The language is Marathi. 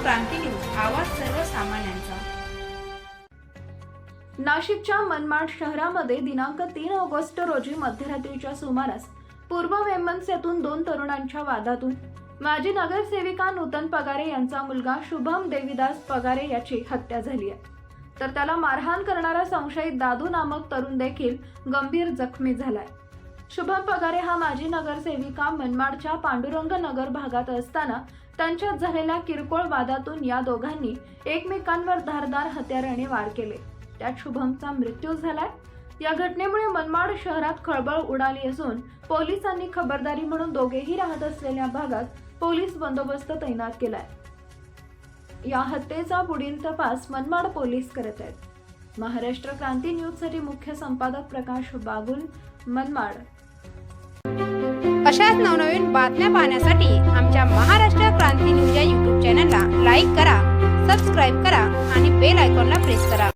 क्रांती न्यूज, आवाज सर्वसामान्यांचा। नाशिकच्या मनमाड शहरामध्ये दिनांक 3 ऑगस्ट रोजी मध्यरात्रीच्या सुमारास पूर्व वेमनसेतून 2 तरुणांच्या वादातून माजी नगरसेविका नूतन पगारे यांचा मुलगा शुभम देवीदास पगारे याची हत्या झाली आहे, तर त्याला मारहाण करणारा संशयित दादू नामक तरुण देखील गंभीर जखमी झालाय। शुभम पगारे हा माजी नगरसेविका मनमाडच्या पांडुरंग नगर भागात असताना त्यांच्यात झालेल्या किरकोळ वादातून या दोघांनी एकमेकांवर धारदार हत्याराने वार केले, त्यात शुभमचा मृत्यू झालाय। या घटनेमुळे मनमाड शहरात खळबळ उडाली असून पोलिसांनी खबरदारी म्हणून दोघेही राहत असलेल्या भागात पोलीस बंदोबस्त तैनात केलाय। या हत्येचा पुढील तपास मनमाड पोलीस करत आहेत। महाराष्ट्र क्रांती न्यूज साठी मुख्य संपादक प्रकाश बागुल, मनमाड। अशाच नवनवीन बातम्या पाहण्यासाठी आमच्या महाराष्ट्र क्रांती न्यूज या YouTube चॅनलला लाईक करा, सबस्क्राईब करा आणि बेल आयकॉनला प्रेस करा।